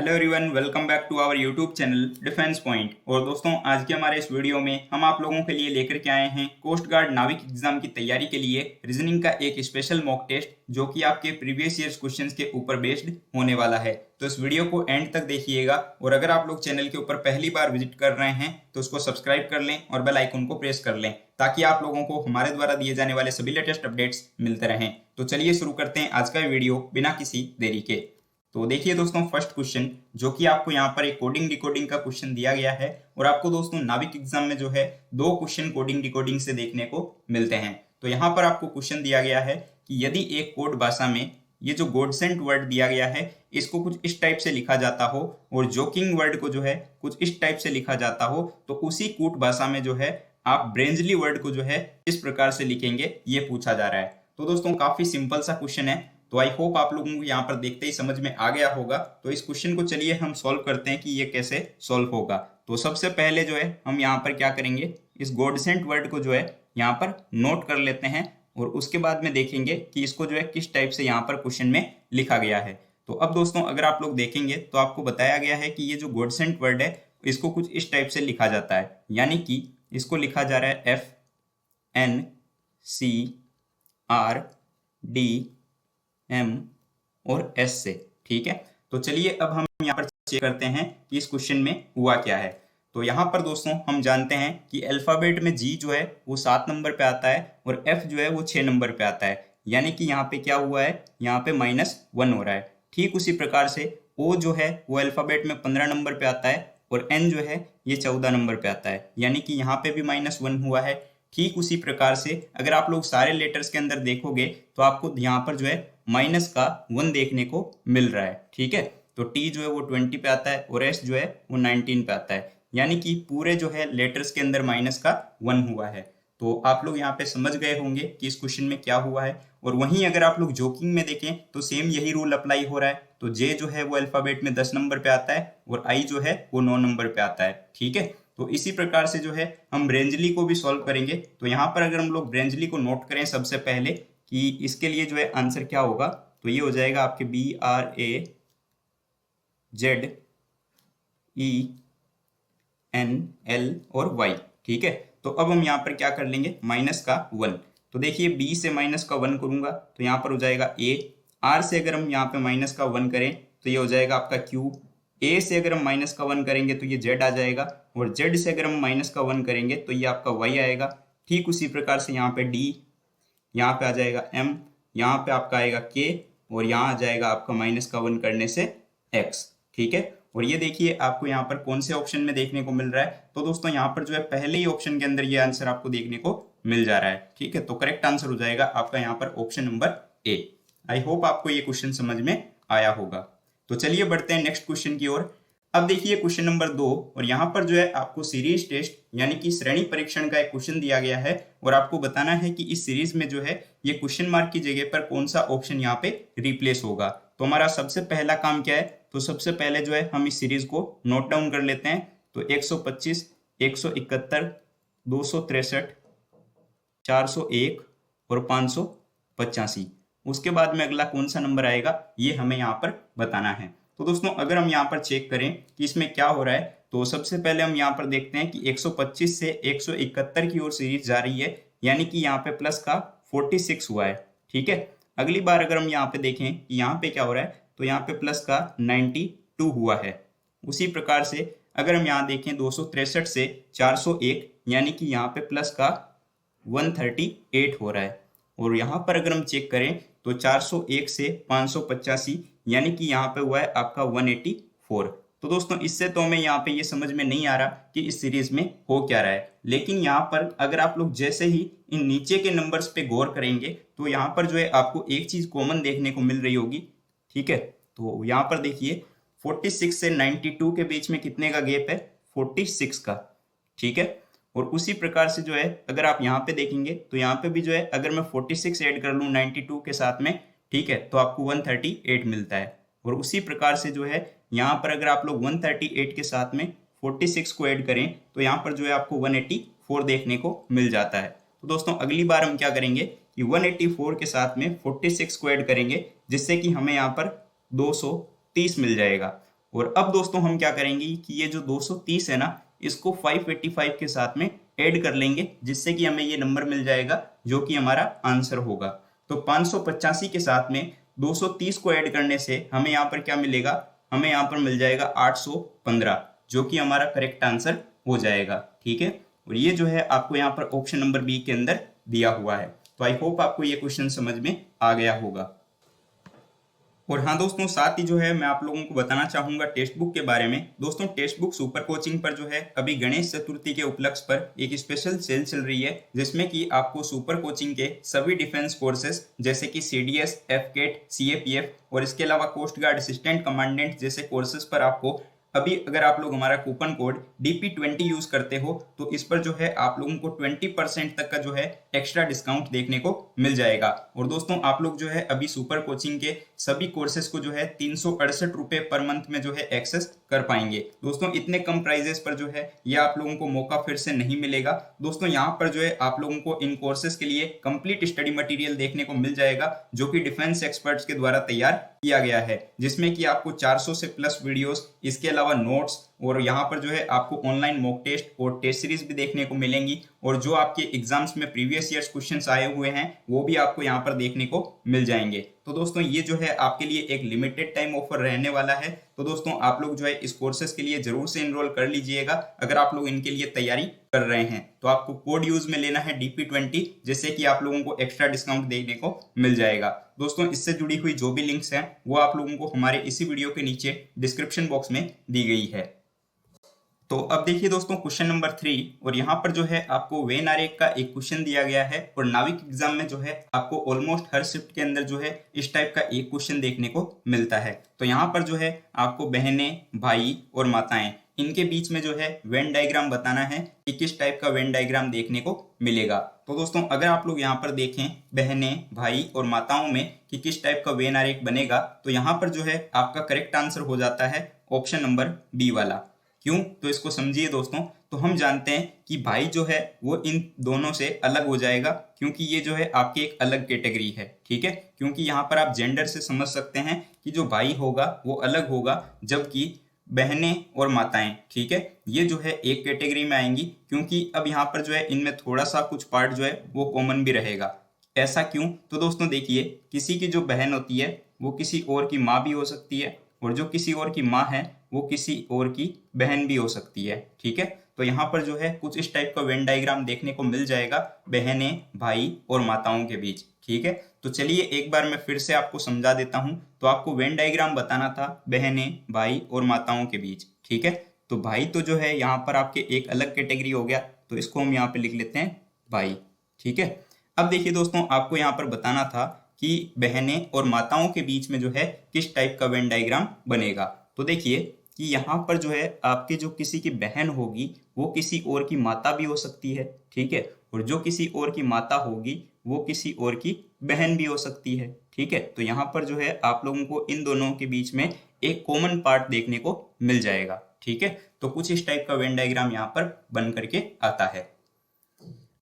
Hello everyone, welcome back to our YouTube channel defence point. और दोस्तों, आज के हमारे इस वीडियो में हम आप लोगों के लिए लेकर के आए हैं कोस्ट गार्ड नाविक एग्जाम की तैयारी के लिए रीजनिंग का एक स्पेशल मॉक टेस्ट, जो कि आपके प्रीवियस ईयर्स क्वेश्चंस के ऊपर बेस्ड होने वाला है। तो इस वीडियो को एंड तक देखिएगा, और अगर आप लोग चैनल के ऊपर पहली बार विजिट कर रहे हैं तो उसको सब्सक्राइब कर लें और बेल आइकन को प्रेस कर लें, ताकि आप लोगों को हमारे द्वारा दिए जाने वाले सभी लेटेस्ट अपडेट्स मिलते रहें। तो चलिए शुरू करते हैं आज का वीडियो बिना किसी देरी के। तो देखिए दोस्तों, फर्स्ट क्वेश्चन जो कि आपको यहाँ पर एक कोडिंग डिकोडिंग का क्वेश्चन दिया गया है, और आपको दोस्तों नाविक एग्जाम में जो है 2 क्वेश्चन कोडिंग डिकोडिंग से देखने को मिलते हैं। तो यहाँ पर आपको क्वेश्चन दिया गया है कि यदि एक कोड भाषा में ये जो गोडसेंट वर्ड दिया गया है इसको कुछ इस टाइप से लिखा जाता हो, और जोकिंग वर्ड को जो है कुछ इस टाइप से लिखा जाता हो, तो उसी कूट भाषा में जो है आप ब्रेंजली वर्ड को जो है इस प्रकार से लिखेंगे, ये पूछा जा रहा है। तो दोस्तों, काफी सिंपल सा क्वेश्चन है। तो आई होप आप लोगों को यहाँ पर देखते ही समझ में आ गया होगा। तो इस क्वेश्चन को चलिए हम सॉल्व करते हैं कि ये कैसे सॉल्व होगा। तो सबसे पहले जो है हम यहाँ पर क्या करेंगे, इस गॉडसेंट वर्ड को जो है यहाँ पर नोट कर लेते हैं, और उसके बाद में देखेंगे कि इसको जो है किस टाइप से यहाँ पर क्वेश्चन में लिखा गया है। तो अब दोस्तों, अगर आप लोग देखेंगे तो आपको बताया गया है कि ये जो गॉडसेंट वर्ड है इसको कुछ इस टाइप से लिखा जाता है, यानी कि इसको लिखा जा रहा है FNCRD M और S से। ठीक है, तो चलिए अब हम यहाँ पर चेक करते हैं कि इस क्वेश्चन में हुआ क्या है। तो यहाँ पर दोस्तों हम जानते हैं कि अल्फाबेट में G जो है वो 7 नंबर पे आता है, और F जो है वो 6 नंबर पे आता है, यानी कि यहाँ पे क्या हुआ है, यहाँ पे -1 हो रहा है। ठीक उसी प्रकार से O जो है वो अल्फाबेट में 15 नंबर पे आता है, और N जो है ये 14 नंबर पे आता है, यानी कि यहाँ पे भी -1 हुआ है। ठीक उसी प्रकार से अगर आप लोग सारे लेटर्स के अंदर देखोगे तो आपको यहाँ पर जो है -1 देखने को मिल रहा है। ठीक है, तो T जो है वो 20 पे आता है, और S जो है वो 19 पे आता है, यानी कि पूरे जो है लेटर्स के अंदर -1 हुआ है। तो आप लोग यहाँ पे समझ गए होंगे कि इस क्वेश्चन में क्या हुआ है। और वहीं अगर आप लोग जोकिंग में देखें तो सेम यही रूल अप्लाई हो रहा है। तो J जो है वो अल्फाबेट में 10 नंबर पे आता है, और I जो है वो 9 नंबर पे आता है। ठीक है, तो इसी प्रकार से जो है हम ब्रेंजली को भी सॉल्व करेंगे। तो यहाँ पर अगर हम लोग ब्रेंजली को नोट करें सबसे पहले कि इसके लिए जो है आंसर क्या होगा, तो ये हो जाएगा आपके BRAZENL और Y। ठीक है, तो अब हम यहाँ पर क्या कर लेंगे, -1। तो देखिए B से -1 करूंगा तो यहाँ पर हो जाएगा A। R से अगर हम यहाँ पे -1 करें तो ये हो जाएगा आपका Q। A से अगर हम -1 करेंगे तो ये Z आ जाएगा, और Z से अगर हम -1 करेंगे तो ये आपका Y आएगा। ठीक उसी प्रकार से यहाँ पे D, यहाँ पे आ जाएगा M, यहाँ पे आपका आएगा K, और यहाँ आ जाएगा आपका -1 करने से X। ठीक है, और ये देखिए आपको यहाँ पर कौन से ऑप्शन में देखने को मिल रहा है। तो दोस्तों यहाँ पर जो है पहले ही ऑप्शन के अंदर ये आंसर आपको देखने को मिल जा रहा है। ठीक है, तो करेक्ट आंसर हो जाएगा आपका यहाँ पर option number A। I hope आपको ये क्वेश्चन समझ में आया होगा। तो चलिए बढ़ते हैं नेक्स्ट क्वेश्चन की ओर। अब देखिए क्वेश्चन नंबर 2, और यहाँ पर जो है आपको सीरीज टेस्ट यानी कि श्रेणी परीक्षण का एक क्वेश्चन दिया गया है, और आपको बताना है कि इस सीरीज में जो है ये क्वेश्चन मार्क की जगह पर कौन सा ऑप्शन यहाँ पे रिप्लेस होगा। तो हमारा सबसे पहला काम क्या है, तो सबसे पहले जो है हम इस सीरीज को नोट डाउन कर लेते हैं। तो 125, 171, 263, 401 और 585। उसके बाद में अगला कौन सा नंबर आएगा ये हमें यहाँ पर बताना है। तो दोस्तों अगर हम यहाँ पर चेक करें कि इसमें क्या हो रहा है, तो सबसे पहले हम यहाँ पर देखते हैं कि 125 से 171 की ओर सीरीज जा रही है, यानी कि यहाँ पे प्लस का 46 हुआ है। ठीक है, अगली बार अगर हम यहाँ पे देखें कि यहाँ पे क्या हो रहा है, तो यहाँ पे प्लस का 92 हुआ है। उसी प्रकार से अगर हम यहाँ देखें 263 से 401, यानी कि यहाँ पे प्लस का 138 हो रहा है। और यहाँ पर अगर हम चेक करें तो 401 से 585, यानी कि यहाँ पे हुआ है आपका 184। तो दोस्तों इससे तो हमें यहाँ पे ये समझ में नहीं आ रहा कि इस सीरीज में हो क्या रहा है, लेकिन यहाँ पर अगर आप लोग जैसे ही इन नीचे के नंबर्स पे गौर करेंगे तो यहाँ पर जो है आपको एक चीज कॉमन देखने को मिल रही होगी। ठीक है, तो यहाँ पर देखिए 46 से 92 के बीच में कितने का गैप है, 46 का। ठीक है, और उसी प्रकार से जो है अगर आप यहाँ पे देखेंगे तो यहाँ पे भी जो है अगर मैं 46 ऐड कर लूँ 92 के साथ में, ठीक है, तो आपको 138 मिलता है। और उसी प्रकार से जो है यहाँ पर अगर आप लोग 138 के साथ में 46 को ऐड करें तो यहाँ पर जो है आपको 184 देखने को मिल जाता है। तो दोस्तों अगली बार हम क्या करेंगे कि 184 के साथ में 46 को ऐड करेंगे, जिससे कि हमें यहाँ पर 230 मिल जाएगा। और अब दोस्तों हम क्या करेंगे कि ये जो 230 है ना, इसको 585 के साथ में ऐड कर लेंगे, जिससे कि हमें ये नंबर मिल जाएगा जो कि हमारा आंसर होगा। तो 585 के साथ में 230 को ऐड करने से हमें यहाँ पर क्या मिलेगा, हमें यहाँ पर मिल जाएगा 815, जो कि हमारा करेक्ट आंसर हो जाएगा। ठीक है, और ये जो है आपको यहाँ पर ऑप्शन नंबर बी के अंदर दिया हुआ है। तो आई होप आपको ये क्वेश्चन समझ में आ गया होगा। और हाँ दोस्तों, साथ ही जो है मैं आप लोगों को बताना चाहूंगा टेक्स्ट बुक के बारे में। दोस्तों टेक्स्ट बुक सुपर कोचिंग पर जो है अभी गणेश चतुर्थी के उपलक्ष्य पर एक स्पेशल सेल चल रही है, जिसमें कि आपको सुपर कोचिंग के सभी डिफेंस कोर्सेज जैसे कि CDS, FCAT, CAPF और इसके अलावा कोस्ट गार्ड असिस्टेंट कमांडेंट जैसे कोर्सेज पर आपको अभी अगर आप लोग हमारा कूपन कोड DP20 यूज करते हो तो इस पर जो है आप लोगों को 20% तक का जो है एक्स्ट्रा डिस्काउंट देखने को मिल जाएगा। और दोस्तों आप लोग जो है अभी सुपर कोचिंग के सभी कोर्सेज को जो है 368 रुपए पर मंथ में जो है एक्सेस कर पाएंगे। दोस्तों इतने कम प्राइजेस पर जो है ये आप लोगों को मौका फिर से नहीं मिलेगा। दोस्तों यहाँ पर जो है आप लोगों को इन कोर्सेज के लिए कंप्लीट स्टडी मटेरियल देखने को मिल जाएगा, जो कि डिफेंस एक्सपर्ट्स के द्वारा तैयार किया गया है, जिसमें कि आपको 400 से प्लस वीडियोस, इसके अलावा नोट्स, और यहाँ पर जो है आपको ऑनलाइन मॉक टेस्ट और टेस्ट सीरीज भी देखने को मिलेंगी। और जो आपके एग्जाम्स में प्रीवियस ईयर्स क्वेश्चंस आए हुए हैं वो भी आपको यहाँ पर देखने को मिल जाएंगे। तो दोस्तों ये जो है आपके लिए एक लिमिटेड टाइम ऑफर रहने वाला है। तो दोस्तों आप लोग जो है इस कोर्सेज के लिए जरूर से इनरोल कर लीजिएगा। अगर आप लोग इनके लिए तैयारी कर रहे हैं तो आपको कोड यूज में लेना है DP20, जिससे कि आप लोगों को एक्स्ट्रा डिस्काउंट देखने को मिल जाएगा। दोस्तों इससे जुड़ी हुई जो भी लिंक्स हैं वो आप लोगों को हमारे इसी वीडियो के नीचे डिस्क्रिप्शन बॉक्स में दी गई है। तो अब देखिए दोस्तों क्वेश्चन नंबर 3, और यहाँ पर जो है आपको वेन आरेख का एक क्वेश्चन दिया गया है। और नाविक एग्जाम में जो है आपको ऑलमोस्ट हर शिफ्ट के अंदर जो है इस टाइप का एक क्वेश्चन देखने को मिलता है। तो यहाँ पर जो है आपको बहनें, भाई और माताएं, इनके बीच में जो है वेन डायग्राम बताना है कि किस टाइप का वेन डायग्राम देखने को मिलेगा। तो दोस्तों अगर आप लोग यहाँ पर देखें बहनें, भाई और माताओं में कि किस टाइप का वेन आरेख बनेगा, तो यहाँ पर जो है आपका करेक्ट आंसर हो जाता है ऑप्शन नंबर बी वाला। क्यों, तो इसको समझिए दोस्तों। तो हम जानते हैं कि भाई जो है वो इन दोनों से अलग हो जाएगा, क्योंकि ये जो है आपकी एक अलग कैटेगरी है। ठीक है, क्योंकि यहाँ पर आप जेंडर से समझ सकते हैं कि जो भाई होगा वो अलग होगा, जबकि बहनें और माताएं, ठीक है, ये जो है एक कैटेगरी में आएंगी, क्योंकि अब यहाँ पर जो है इनमें थोड़ा सा कुछ पार्ट जो है वो कॉमन भी रहेगा। ऐसा क्यों, तो दोस्तों देखिए, किसी की जो बहन होती है वो किसी और की माँ भी हो सकती है, और जो किसी और की माँ है वो किसी और की बहन भी हो सकती है। ठीक है, तो यहाँ पर जो है कुछ इस टाइप का वेन डायग्राम देखने को मिल जाएगा बहनें, भाई और माताओं के बीच। ठीक है, तो चलिए एक बार मैं फिर से आपको समझा देता हूँ। तो आपको वेन डायग्राम बताना था बहनें, भाई और माताओं के बीच। ठीक है, तो भाई तो जो है यहाँ पर आपके एक अलग कैटेगरी हो गया, तो इसको हम यहाँ पे लिख लेते हैं भाई। ठीक है, अब देखिए दोस्तों आपको यहाँ पर बताना था कि बहनें और माताओं के बीच में जो है किस टाइप का वेन डायग्राम बनेगा। तो देखिए कि यहाँ पर जो है आपके जो किसी की बहन होगी वो किसी और की माता भी हो सकती है। ठीक है, और जो किसी और की माता होगी वो किसी और की बहन भी हो सकती है। ठीक है, तो यहाँ पर जो है आप लोगों को इन दोनों के बीच में एक कॉमन पार्ट देखने को मिल जाएगा। ठीक है, तो कुछ इस टाइप का वेन डायग्राम यहाँ पर बन करके आता है।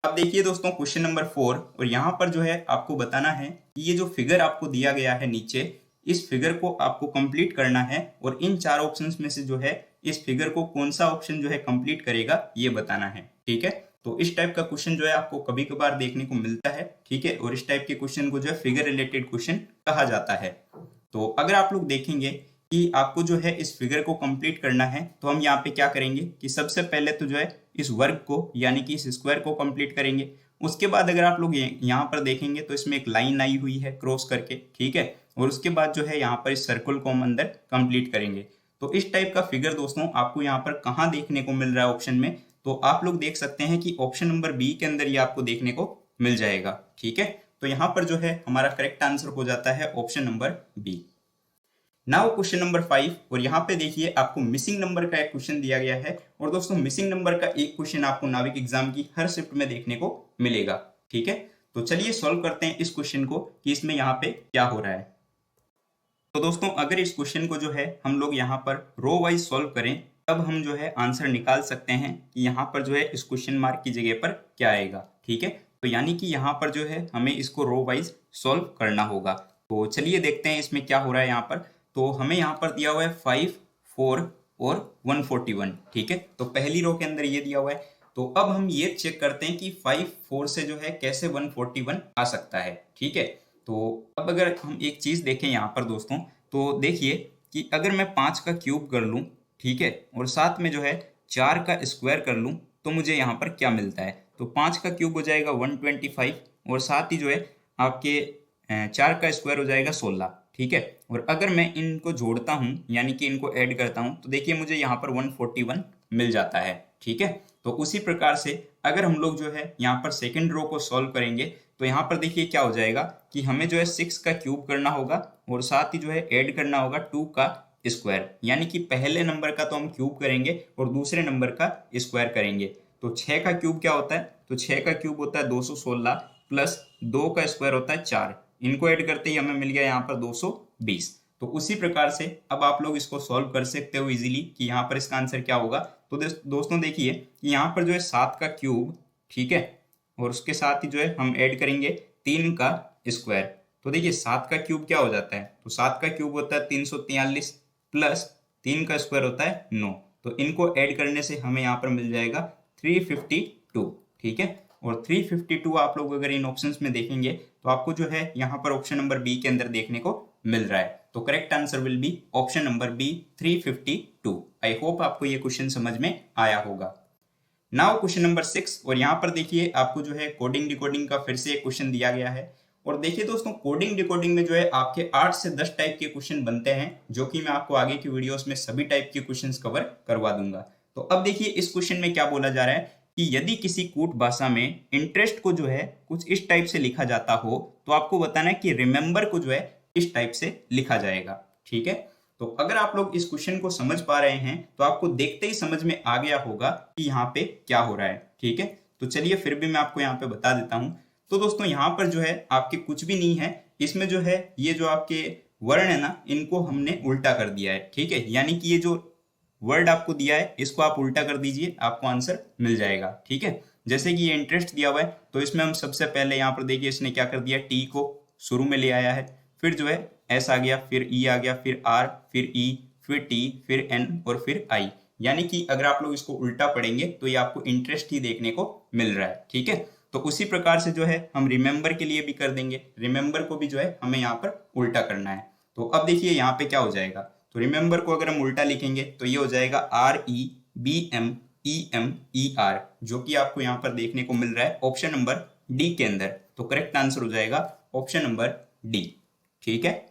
अब देखिए दोस्तों क्वेश्चन नंबर 4, और यहाँ पर जो है आपको बताना है कि ये जो फिगर आपको दिया गया है नीचे, इस फिगर को आपको कंप्लीट करना है, और इन 4 ऑप्शंस में से जो है इस फिगर को कौन सा ऑप्शन जो है कंप्लीट करेगा ये बताना है। ठीक है, तो इस टाइप का क्वेश्चन जो है आपको कभी कभार देखने को मिलता है। ठीक है, और इस टाइप के क्वेश्चन को जो है फिगर रिलेटेड क्वेश्चन कहा जाता है। तो अगर आप लोग देखेंगे कि आपको जो है इस फिगर को कंप्लीट करना है, तो हम यहाँ पे क्या करेंगे कि सबसे पहले तो जो है इस वर्ग को यानी कि इस स्क्वायर को कंप्लीट करेंगे। उसके बाद अगर आप लोग यहाँ पर देखेंगे तो इसमें एक लाइन आई हुई है क्रॉस करके। ठीक है, और उसके बाद जो है यहाँ पर इस सर्कल को हम अंदर कंप्लीट करेंगे। तो इस टाइप का फिगर दोस्तों आपको यहाँ पर कहाँ देखने को मिल रहा है ऑप्शन में, तो आप लोग देख सकते हैं कि ऑप्शन नंबर बी के अंदर ये आपको देखने को मिल जाएगा। ठीक है, तो यहाँ पर जो है हमारा करेक्ट आंसर हो जाता है option number B. Now question number 5, और यहाँ पे देखिए आपको मिसिंग नंबर का एक क्वेश्चन दिया गया है। और दोस्तों मिसिंग नंबर का एक क्वेश्चन आपको नाविक एग्जाम की हर शिफ्ट में देखने को मिलेगा। ठीक है, तो चलिए सॉल्व करते हैं इस क्वेश्चन को कि इसमें यहाँ पे क्या हो रहा है। तो दोस्तों अगर इस क्वेश्चन को जो है हम लोग यहाँ पर रो वाइज सॉल्व करें, तब हम जो है आंसर निकाल सकते हैं कि यहाँ पर जो है इस क्वेश्चन मार्क की जगह पर क्या आएगा। ठीक है, तो यानी कि यहाँ पर जो है हमें इसको रो वाइज सॉल्व करना होगा। तो चलिए देखते हैं इसमें क्या हो रहा है। यहाँ पर तो हमें यहाँ पर दिया हुआ है 5, 4 और 141, ठीक है। तो पहली रो के अंदर ये दिया हुआ है। तो अब हम ये चेक करते हैं कि 5 4 से जो है कैसे 141 आ सकता है, ठीक है। तो अब अगर हम एक चीज देखें यहाँ पर दोस्तों, तो देखिए कि अगर मैं 5 का क्यूब कर लूँ, ठीक है, और साथ में जो है 4 का स्क्वायर कर लूँ, तो मुझे यहाँ पर क्या मिलता है। तो 5 का क्यूब हो जाएगा 125 और साथ ही जो है आपके 4 का स्क्वायर हो जाएगा 16, ठीक है। और अगर मैं इनको जोड़ता हूँ यानी कि इनको ऐड करता हूँ, तो देखिए मुझे यहाँ पर 141 मिल जाता है, ठीक है। तो उसी प्रकार से अगर हम लोग जो है यहाँ पर सेकंड रो को सॉल्व करेंगे, तो यहाँ पर देखिए क्या हो जाएगा कि हमें जो है 6 का क्यूब करना होगा और साथ ही जो है ऐड करना होगा 2 का स्क्वायर, यानी कि पहले नंबर का तो हम क्यूब करेंगे और दूसरे नंबर का स्क्वायर करेंगे। तो 6 का क्यूब क्या होता है, तो 6 का क्यूब होता है 216 प्लस 2 का स्क्वायर होता है 4, इनको ऐड करते ही हमें मिल गया यहाँ पर 220। तो उसी प्रकार से अब आप लोग इसको सॉल्व कर सकते हो इजीली कि यहाँ पर इसका आंसर क्या होगा। तो दोस्तों देखिए कि यहाँ पर जो है 7 का क्यूब, ठीक है, और उसके साथ ही जो है हम ऐड करेंगे 3 का स्क्वायर। तो देखिए 7 का क्यूब क्या हो जाता है, तो 7 का क्यूब होता है 343 प्लस 3 का स्क्वायर होता है 9। तो इनको ऐड करने से हमें यहाँ पर मिल जाएगा 352, ठीक है। और 352 आप लोग अगर इन ऑप्शंस में देखेंगे तो आपको जो है यहाँ पर ऑप्शन नंबर बी के अंदर देखने को मिल रहा है। तो correct answer will be option number B 352। I hope आपको ये क्वेश्चन समझ में आया होगा। नाउ क्वेश्चन नंबर 6, और यहाँ पर देखिए आपको जो है कोडिंग डिकोडिंग का फिर से एक क्वेश्चन दिया गया है। और देखिए दोस्तों कोडिंग डिकोडिंग में जो है आपके 8 से 10 टाइप के क्वेश्चन बनते हैं, जो कि मैं आपको आगे की वीडियोस में सभी टाइप के क्वेश्चंस कवर करवा दूंगा। तो अब देखिए इस क्वेश्चन में क्या बोला जा रहा है कि यदि किसी कूट भाषा में इंटरेस्ट को जो है कुछ इस टाइप से लिखा जाता हो, तो आपको बताना है कि रिमेंबर को जो है इस टाइप से लिखा जाएगा, ठीक है। तो अगर आप लोग इस क्वेश्चन को समझ पा रहे हैं तो आपको देखते ही समझ में आ गया होगा कि यहाँ पे क्या हो रहा है, ठीक है। तो चलिए फिर भी मैं आपको यहाँ पे बता देता हूँ। तो दोस्तों यहाँ पर जो है आपके कुछ भी नहीं है, इसमें जो है ये जो आपके वर्ण है ना, इनको हमने उल्टा कर दिया है, ठीक है। यानी कि ये जो वर्ड आपको दिया है इसको आप उल्टा कर दीजिए, आपको आंसर मिल जाएगा, ठीक है। जैसे कि ये इंटरेस्ट दिया हुआ है, तो इसमें हम सबसे पहले यहाँ पर देखिए इसने क्या कर दिया, टी को शुरू में ले आया है, फिर जो है एस आ गया, फिर ई आ गया, फिर आर, फिर ई, फिर टी, फिर एन और फिर आई। यानी कि अगर आप लोग इसको उल्टा पढ़ेंगे तो ये आपको इंटरेस्ट ही देखने को मिल रहा है, ठीक है। तो उसी प्रकार से जो है हम रिमेंबर के लिए भी कर देंगे, रिमेंबर को भी जो है हमें यहाँ पर उल्टा करना है। तो अब देखिए यहाँ पे क्या हो जाएगा, तो रिमेंबर को अगर हम उल्टा लिखेंगे तो ये हो जाएगा R E B M E M E R, जो कि आपको यहाँ पर देखने को मिल रहा है ऑप्शन नंबर डी के अंदर। तो करेक्ट आंसर हो जाएगा ऑप्शन नंबर डी, ठीक है।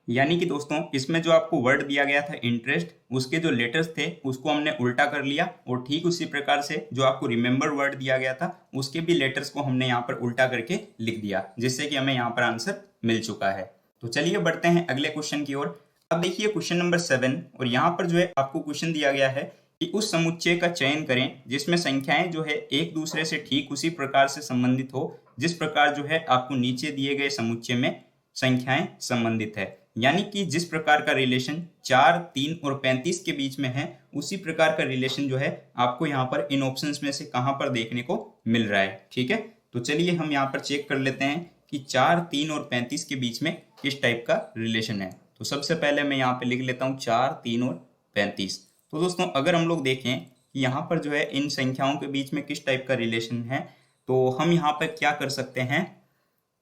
यानी कि दोस्तों इसमें जो आपको वर्ड दिया गया था इंटरेस्ट, उसके जो लेटर्स थे उसको हमने उल्टा कर लिया, और ठीक उसी प्रकार से जो आपको रिमेंबर वर्ड दिया गया था उसके भी लेटर्स को हमने यहाँ पर उल्टा करके लिख दिया, जिससे कि हमें यहाँ पर आंसर मिल चुका है। तो चलिए बढ़ते हैं अगले क्वेश्चन की ओर। अब देखिए क्वेश्चन नंबर 7, और यहाँ पर जो है आपको क्वेश्चन दिया गया है कि उस समुच्चय का चयन करें जिसमें संख्याएं जो है एक दूसरे से ठीक उसी प्रकार से संबंधित हो जिस प्रकार जो है आपको नीचे दिए गए समुच्चय में संख्याएं संबंधित है। यानी कि जिस प्रकार का रिलेशन 4, 3 और 35 के बीच में है, उसी प्रकार का रिलेशन जो है आपको यहाँ पर इन ऑप्शंस में से कहाँ पर देखने को मिल रहा है, ठीक है। तो चलिए हम यहाँ पर चेक कर लेते हैं कि 4, 3 और 35 के बीच में किस टाइप का रिलेशन है। तो सबसे पहले मैं यहाँ पे लिख लेता हूँ 4, 3 और 35। तो दोस्तों अगर हम लोग देखें कि यहाँ पर जो है इन संख्याओं के बीच में किस टाइप का रिलेशन है, तो हम यहाँ पर क्या कर सकते हैं।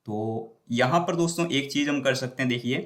तो यहाँ पर दोस्तों एक चीज हम कर सकते हैं, देखिए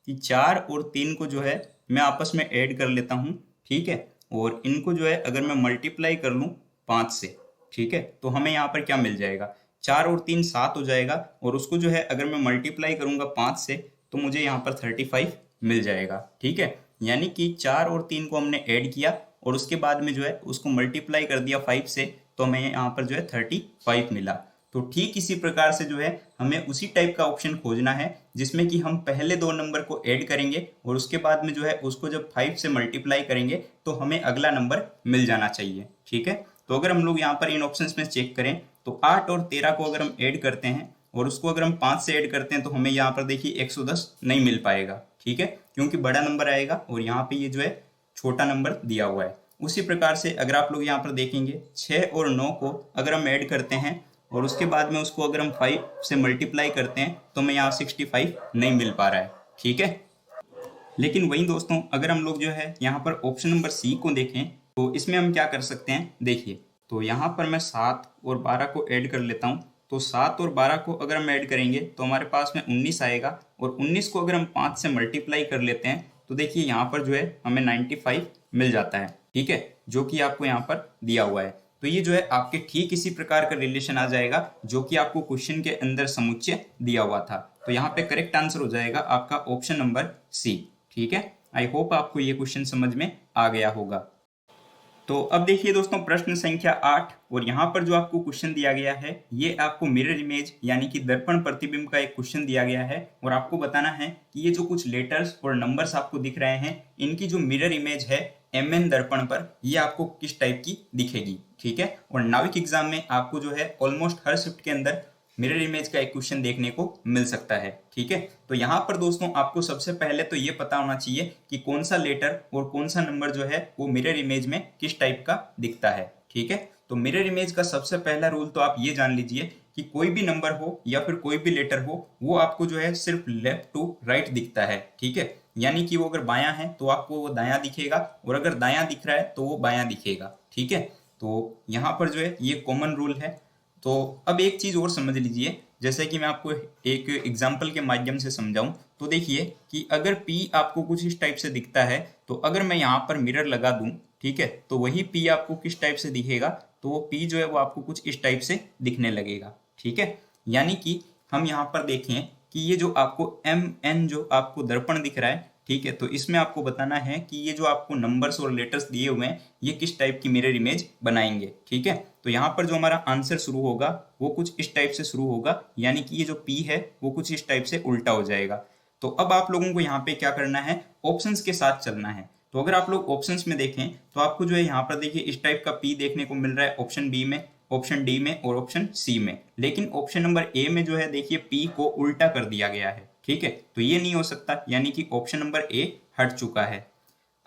कि 4 और 3 को जो है मैं आपस में ऐड कर लेता हूँ, ठीक है। और इनको जो है अगर मैं मल्टीप्लाई कर लूँ 5 से, ठीक है, तो हमें यहाँ पर क्या मिल जाएगा, 4 और 3 7 हो जाएगा, और उसको जो है अगर मैं मल्टीप्लाई करूँगा 5 से तो मुझे यहाँ पर 35 मिल जाएगा, ठीक है। यानी कि 4 और 3 को हमने ऐड किया और उसके बाद में जो है उसको मल्टीप्लाई कर दिया 5 से, तो हमें यहाँ पर जो है 35 मिला। तो ठीक इसी प्रकार से जो है हमें उसी टाइप का ऑप्शन खोजना है जिसमें कि हम पहले 2 नंबर को ऐड करेंगे और उसके बाद में जो है उसको जब 5 से मल्टीप्लाई करेंगे तो हमें अगला नंबर मिल जाना चाहिए, ठीक है। तो अगर हम लोग यहाँ पर इन ऑप्शंस में चेक करें तो 8 और 13 को अगर हम ऐड करते हैं और उसको अगर हम 5 से ऐड करते हैं तो हमें यहाँ पर देखिए 110 नहीं मिल पाएगा, ठीक है, क्योंकि बड़ा नंबर आएगा और यहाँ पे ये जो है छोटा नंबर दिया हुआ है। उसी प्रकार से अगर आप लोग यहाँ पर देखेंगे 6 और 9 को अगर हम ऐड करते हैं और उसके बाद में उसको अगर हम 5 से मल्टीप्लाई करते हैं तो हमें यहाँ 65 नहीं मिल पा रहा है, ठीक है। लेकिन वहीं दोस्तों अगर हम लोग जो है यहाँ पर ऑप्शन नंबर सी को देखें तो इसमें हम क्या कर सकते हैं, देखिए तो यहाँ पर मैं 7 और 12 को ऐड कर लेता हूँ। तो 7 और 12 को अगर हम ऐड करेंगे तो हमारे पास में 19 आएगा, और 19 को अगर हम 5 से मल्टीप्लाई कर लेते हैं तो देखिए यहाँ पर जो है हमें 95 मिल जाता है, ठीक है, जो कि आपको यहाँ पर दिया हुआ है। तो ये जो है आपके ठीक इसी प्रकार का रिलेशन आ जाएगा जो कि आपको क्वेश्चन के अंदर समुच्चय दिया हुआ था। तो यहाँ पे करेक्ट आंसर हो जाएगा आपका ऑप्शन नंबर सी, ठीक है। आई होप आपको ये क्वेश्चन समझ में आ गया होगा। तो अब देखिए दोस्तों प्रश्न संख्या 8, और यहाँ पर जो आपको क्वेश्चन दिया गया है ये आपको मिरर इमेज यानी कि दर्पण प्रतिबिंब का एक क्वेश्चन दिया गया है, और आपको बताना है कि ये जो कुछ लेटर्स और नंबर्स आपको दिख रहे हैं इनकी जो मिरर इमेज है MN दर्पण पर ये आपको किस टाइप की दिखेगी, ठीक है। और नाविक एग्जाम में आपको जो है ऑलमोस्ट हर शिफ्ट के अंदर मिरर इमेज का एक क्वेश्चन देखने को मिल सकता है, ठीक है। तो यहाँ पर दोस्तों आपको सबसे पहले तो ये पता होना चाहिए कि कौन सा लेटर और कौन सा नंबर जो है वो मिरर इमेज में किस टाइप का दिखता है, ठीक है। तो मिरर इमेज का सबसे पहला रूल तो आप ये जान लीजिए कि कोई भी नंबर हो या फिर कोई भी लेटर हो वो आपको जो है सिर्फ लेफ्ट टू राइट दिखता है, ठीक है। यानी कि वो अगर बायां है तो आपको वो दायां दिखेगा, और अगर दायां दिख रहा है तो वो बायां दिखेगा, ठीक है। तो यहाँ पर जो है ये कॉमन रूल है। तो अब एक चीज़ और समझ लीजिए, जैसे कि मैं आपको एक एग्जाम्पल के माध्यम से समझाऊं। तो देखिए कि अगर P आपको कुछ इस टाइप से दिखता है तो अगर मैं यहाँ पर मिरर लगा दूं, ठीक है, तो वही P आपको किस टाइप से दिखेगा, तो वो P जो है वो आपको कुछ इस टाइप से दिखने लगेगा, ठीक है। यानी कि हम यहाँ पर देखें कि ये जो आपको MN जो आपको दर्पण दिख रहा है, ठीक है, तो इसमें आपको बताना है कि ये जो आपको नंबर्स और लेटर्स दिए हुए हैं ये किस टाइप की मिरर इमेज बनाएंगे, ठीक है। तो यहाँ पर जो हमारा आंसर शुरू होगा वो कुछ इस टाइप से शुरू होगा, यानी कि ये जो P है वो कुछ इस टाइप से उल्टा हो जाएगा। तो अब आप लोगों को यहाँ पे क्या करना है, ऑप्शंस के साथ चलना है। तो अगर आप लोग ऑप्शंस में देखें तो आपको जो है यहाँ पर देखिए इस टाइप का P देखने को मिल रहा है ऑप्शन बी में, ऑप्शन डी में और ऑप्शन सी में। लेकिन ऑप्शन नंबर ए में जो है देखिए P को उल्टा कर दिया गया है, ठीक है। तो ये नहीं हो सकता, यानी कि ऑप्शन नंबर ए हट चुका है।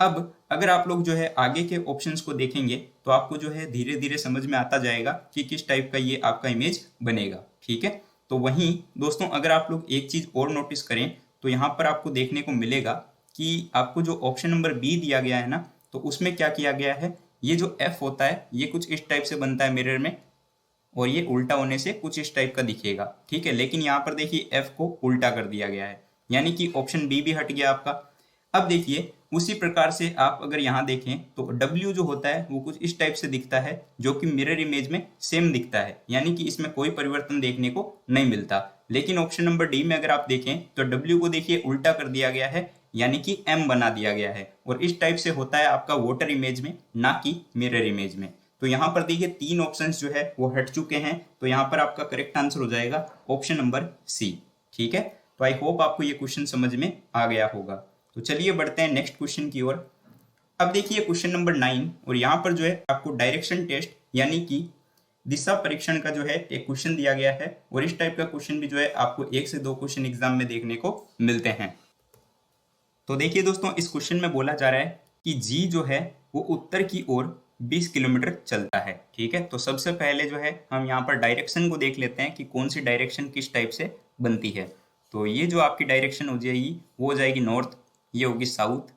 अब अगर आप लोग जो है आगे के ऑप्शंस को देखेंगे तो आपको जो है धीरे धीरे समझ में आता जाएगा कि किस टाइप का ये आपका इमेज बनेगा, ठीक है। तो वहीं दोस्तों अगर आप लोग एक चीज और नोटिस करें तो यहाँ पर आपको देखने को मिलेगा कि आपको जो ऑप्शन नंबर बी दिया गया है ना, तो उसमें क्या किया गया है, ये जो एफ होता है ये कुछ इस टाइप से बनता है मिरर में, और ये उल्टा होने से कुछ इस टाइप का दिखेगा, ठीक है। लेकिन यहाँ पर देखिए एफ को उल्टा कर दिया गया है, यानी कि ऑप्शन बी भी हट गया आपका। अब देखिए उसी प्रकार से आप अगर यहाँ देखें तो W जो होता है वो कुछ इस टाइप से दिखता है जो कि मिरर इमेज में सेम दिखता है, यानी कि इसमें कोई परिवर्तन देखने को नहीं मिलता। लेकिन ऑप्शन नंबर डी में अगर आप देखें तो W को देखिए उल्टा कर दिया गया है, यानी कि M बना दिया गया है, और इस टाइप से होता है आपका वोटर इमेज में, ना कि मिरर इमेज में। तो यहाँ पर देखिए 3 ऑप्शंस जो है वो हट चुके हैं, तो यहाँ पर आपका करेक्ट आंसर हो जाएगा ऑप्शन नंबर सी, ठीक है। तो आई होप आपको ये क्वेश्चन समझ में आ गया होगा। तो चलिए बढ़ते हैं नेक्स्ट क्वेश्चन की ओर। अब देखिए क्वेश्चन नंबर 9, और यहाँ पर जो है आपको डायरेक्शन टेस्ट यानी कि दिशा परीक्षण का जो है एक क्वेश्चन दिया गया है, और इस टाइप का क्वेश्चन भी जो है आपको 1 से 2 क्वेश्चन एग्जाम में देखने को मिलते हैं। तो देखिए दोस्तों इस क्वेश्चन में बोला जा रहा है कि जी जो है वो उत्तर की ओर 20 किलोमीटर चलता है, ठीक है। तो सबसे पहले जो है हम यहाँ पर डायरेक्शन को देख लेते हैं कि कौन सी डायरेक्शन किस टाइप से बनती है। तो ये जो आपकी डायरेक्शन हो जाएगी वो हो जाएगी नॉर्थ, ये होगी साउथ,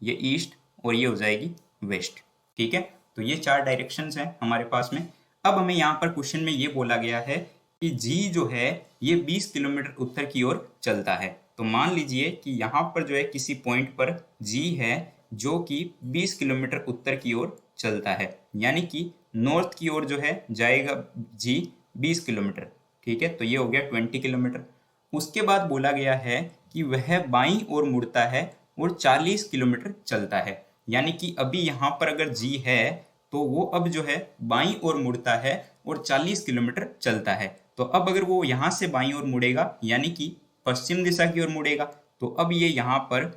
ये ईस्ट और ये हो जाएगी वेस्ट, ठीक है। तो ये 4 डायरेक्शंस हैं हमारे पास में। अब हमें यहाँ पर क्वेश्चन में ये बोला गया है कि जी जो है ये 20 किलोमीटर उत्तर की ओर चलता है। तो मान लीजिए कि यहाँ पर जो है किसी पॉइंट पर जी है जो कि 20 किलोमीटर उत्तर की ओर चलता है, यानी कि नॉर्थ की ओर जो है जाएगा जी 20 किलोमीटर, ठीक है। तो ये हो गया 20 किलोमीटर। उसके बाद बोला गया है कि वह बाईं ओर मुड़ता है और 40 किलोमीटर चलता है, यानी कि अभी यहाँ पर अगर जी है तो वो अब जो है बाईं ओर मुड़ता है और 40 किलोमीटर चलता है। तो अब अगर वो यहाँ से बाईं ओर मुड़ेगा यानी कि पश्चिम दिशा की ओर मुड़ेगा, तो अब ये यहाँ पर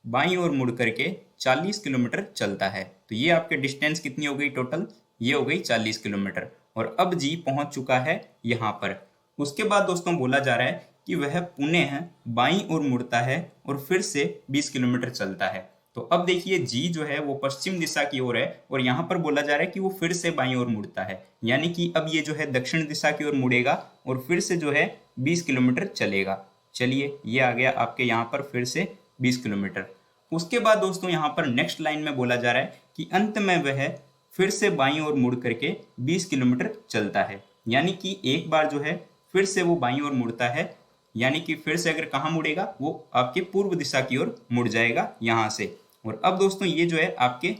बाईं ओर मुड़ करके 40 किलोमीटर चलता है। तो ये आपके डिस्टेंस कितनी हो गई टोटल, ये हो गई 40 किलोमीटर, और अब जी पहुंच चुका है यहाँ पर। उसके बाद दोस्तों बोला जा रहा है कि वह पुनः बाईं ओर मुड़ता है और फिर से 20 किलोमीटर चलता है। तो अब देखिए जी जो है वो पश्चिम दिशा की ओर है, और यहाँ पर बोला जा रहा है कि वो फिर से बाईं ओर मुड़ता है, यानी कि अब ये जो है दक्षिण दिशा की ओर मुड़ेगा और फिर से जो है 20 किलोमीटर चलेगा। चलिए ये आ गया आपके यहाँ पर फिर से 20 किलोमीटर। उसके बाद दोस्तों यहाँ पर नेक्स्ट लाइन में बोला जा रहा है कि अंत में वह फिर से बाईं ओर मुड़ करके 20 किलोमीटर चलता है। यानी कि एक बार जो है फिर से वो बाईं ओर मुड़ता है, यानी कि फिर से अगर कहाँ मुड़ेगा, वो आपके पूर्व दिशा की ओर मुड़ जाएगा यहाँ से। और अब दोस्तों ये जो है आपके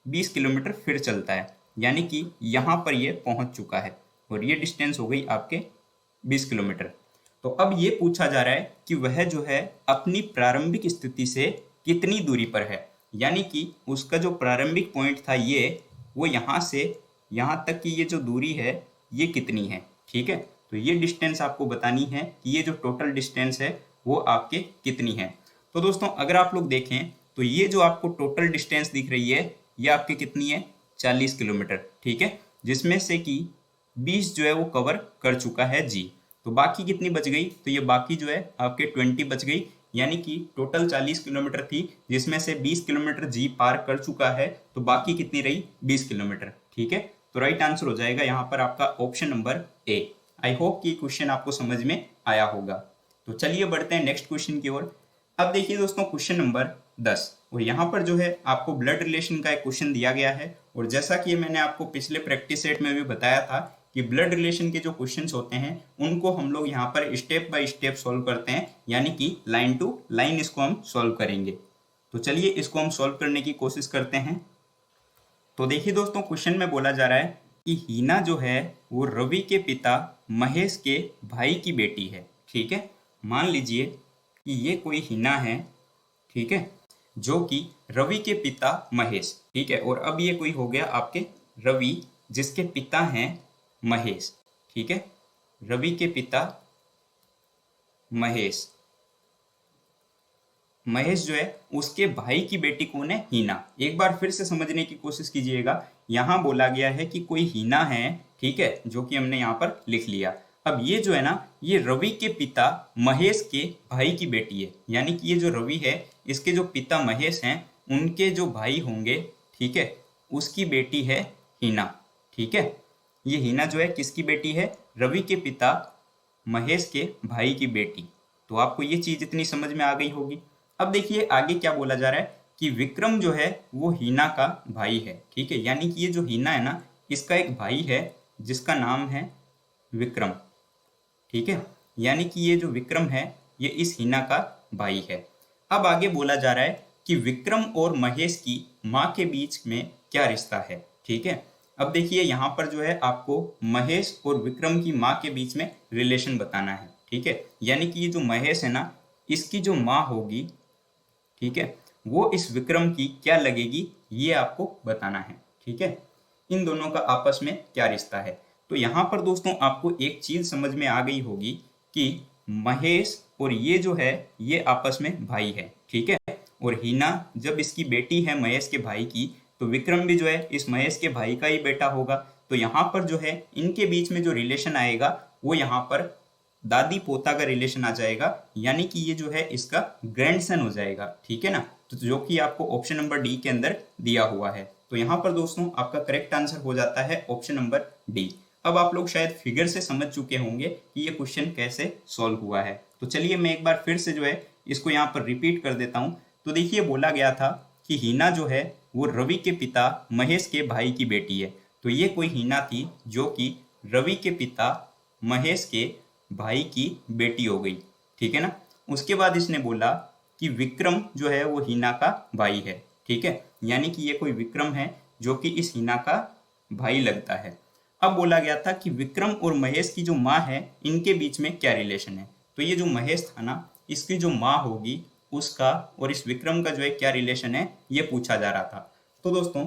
20 किलोमीटर फिर चलता है, यानी कि यहाँ पर ये पहुँच चुका है और ये डिस्टेंस हो गई आपके 20 किलोमीटर। तो अब ये पूछा जा रहा है कि वह जो है अपनी प्रारंभिक स्थिति से कितनी दूरी पर है, यानी कि उसका जो प्रारंभिक पॉइंट था ये, वो यहाँ से यहाँ तक की ये जो दूरी है ये कितनी है। ठीक है, तो ये डिस्टेंस आपको बतानी है कि ये जो टोटल डिस्टेंस है वो आपके कितनी है। तो दोस्तों अगर आप लोग देखें तो ये जो आपको टोटल डिस्टेंस दिख रही है ये आपकी कितनी है, 40 किलोमीटर। ठीक है, जिसमें से कि 20 जो है वो कवर कर चुका है जी। तो बाकी कितनी बच गई, तो ये बाकी जो है आपके 20 बच गई, यानी कि टोटल 40 किलोमीटर थी जिसमें से 20 किलोमीटर जी पार कर चुका है, तो बाकी कितनी रही, 20 किलोमीटर। ठीक है, तो राइट आंसर हो जाएगा यहाँ पर आपका option number A. I hope कि क्वेश्चन आपको समझ में आया होगा। तो चलिए बढ़ते हैं नेक्स्ट क्वेश्चन की ओर। अब देखिए दोस्तों क्वेश्चन नंबर 10, और यहाँ पर जो है आपको ब्लड रिलेशन का एक क्वेश्चन दिया गया है। और जैसा कि मैंने आपको पिछले प्रैक्टिस सेट में भी बताया था कि ब्लड रिलेशन के जो क्वेश्चंस होते हैं उनको हम लोग यहाँ पर स्टेप बाय स्टेप सॉल्व करते हैं, यानी कि लाइन टू लाइन इसको हम सॉल्व करेंगे। तो चलिए इसको हम सॉल्व करने की कोशिश करते हैं। तो देखिए दोस्तों क्वेश्चन में बोला जा रहा है कि हीना जो है वो रवि के पिता महेश के भाई की बेटी है। ठीक है, मान लीजिए कि ये कोई हीना है, ठीक है, जो कि रवि के पिता महेश, ठीक है, और अब ये कोई हो गया आपके रवि जिसके पिता हैं महेश। ठीक है, रवि के पिता महेश, महेश जो है उसके भाई की बेटी कौन है, हीना। एक बार फिर से समझने की कोशिश कीजिएगा, यहाँ बोला गया है कि कोई हीना है, ठीक है, जो कि हमने यहाँ पर लिख लिया। अब ये जो है ना, ये रवि के पिता महेश के भाई की बेटी है, यानी कि ये जो रवि है इसके जो पिता महेश हैं उनके जो भाई होंगे, ठीक है, उसकी बेटी है हीना। ठीक है, ये हीना जो है किसकी बेटी है, रवि के पिता महेश के भाई की बेटी। तो आपको ये चीज इतनी समझ में आ गई होगी। अब देखिए आगे क्या बोला जा रहा है कि विक्रम जो है वो हीना का भाई है। ठीक है, यानी कि ये जो हीना है ना इसका एक भाई है जिसका नाम है विक्रम। ठीक है, यानी कि ये जो विक्रम है ये इस हीना का भाई है। अब आगे बोला जा रहा है कि विक्रम और महेश की माँ के बीच में क्या रिश्ता है। ठीक है, अब देखिए यहाँ पर जो है आपको महेश और विक्रम की माँ के बीच में रिलेशन बताना है। ठीक है, यानी कि ये जो महेश है ना इसकी जो माँ होगी, ठीक है, वो इस विक्रम की क्या लगेगी ये आपको बताना है। ठीक है, इन दोनों का आपस में क्या रिश्ता है। तो यहाँ पर दोस्तों आपको एक चीज समझ में आ गई होगी कि महेश और ये जो है ये आपस में भाई है। ठीक है, और हीना जब इसकी बेटी है महेश के भाई की, तो विक्रम भी जो है इस महेश के भाई का ही बेटा होगा। तो यहाँ पर जो है इनके बीच में जो रिलेशन आएगा वो यहाँ पर दादी पोता का रिलेशन आ जाएगा, यानी कि ये जो है इसका ग्रैंडसन हो जाएगा। ठीक है ना, तो जो कि आपको ऑप्शन नंबर डी के अंदर दिया हुआ है। तो यहाँ पर दोस्तों आपका करेक्ट आंसर हो जाता है ऑप्शन नंबर डी। अब आप लोग शायद फिगर से समझ चुके होंगे कि ये क्वेश्चन कैसे सॉल्व हुआ है। तो चलिए मैं एक बार फिर से जो है इसको यहाँ पर रिपीट कर देता हूँ। तो देखिए बोला गया था कि हीना जो है वो रवि के पिता महेश के भाई की बेटी है। तो ये कोई हीना थी जो कि रवि के पिता महेश के भाई की बेटी हो गई। ठीक है ना, उसके बाद इसने बोला कि विक्रम जो है वो हीना का भाई है। ठीक है, यानी कि ये कोई विक्रम है जो कि इस हीना का भाई लगता है। अब बोला गया था कि विक्रम और महेश की जो माँ है इनके बीच में क्या रिलेशन है। तो ये जो महेश था ना इसकी जो माँ होगी उसका और इस विक्रम का जो है क्या रिलेशन है ये पूछा जा रहा था। तो दोस्तों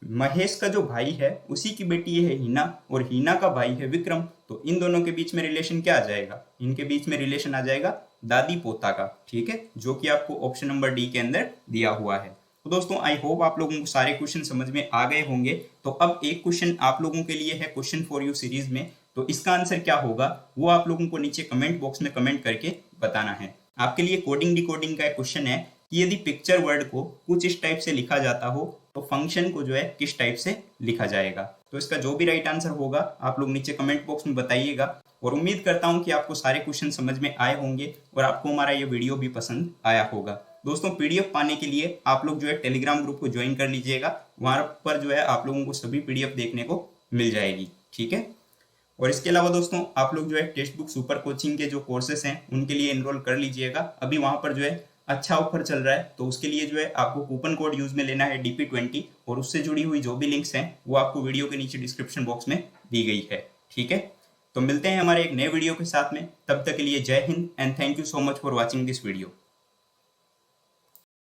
महेश का जो भाई है उसी की बेटी है हीना और हीना का भाई है विक्रम। तो इन दोनों के बीच में रिलेशन क्या आ जाएगा, इनके बीच में रिलेशन आ जाएगा दादी पोता का। ठीक है, जो कि आपको ऑप्शन नंबर डी के अंदर दिया हुआ है। तो दोस्तों आई होप आप लोगों को सारे क्वेश्चन समझ में आ गए होंगे। तो अब एक क्वेश्चन आप लोगों के लिए है क्वेश्चन फॉर यू सीरीज में। तो इसका आंसर क्या होगा वो आप लोगों को नीचे कमेंट बॉक्स में कमेंट करके बताना है। आपके लिए कोडिंग डिकोडिंग का एक क्वेश्चन है कि यदि पिक्चर वर्ड को कुछ इस टाइप से लिखा जाता हो तो फंक्शन को जो है किस टाइप से लिखा जाएगा। तो इसका जो भी राइट आंसर होगा आप लोग नीचे कमेंट बॉक्स में बताइएगा। और उम्मीद करता हूं कि आपको सारे क्वेश्चन समझ में आए होंगे और आपको हमारा ये वीडियो भी पसंद आया होगा। दोस्तों पीडीएफ पाने के लिए आप लोग जो है टेलीग्राम ग्रुप को ज्वाइन कर लीजिएगा, वहां पर जो है आप लोगों को सभी पीडीएफ देखने को मिल जाएगी, ठीक है। और इसके अलावा दोस्तों आप लोग जो है टेक्स्ट बुक सुपर कोचिंग के जो कोर्सेस हैं उनके लिए एनरोल कर लीजिएगा। अभी वहां पर जो है अच्छा ऑफर चल रहा है, तो उसके लिए जो है आपको कूपन कोड यूज में लेना है DP20, और उससे जुड़ी हुई जो भी लिंक्स हैं वो आपको वीडियो के नीचे डिस्क्रिप्शन बॉक्स में दी गई है, ठीक है। तो मिलते हैं हमारे एक नए वीडियो के साथ में, तब तक के लिए जय Hind and thank you so much for watching this video.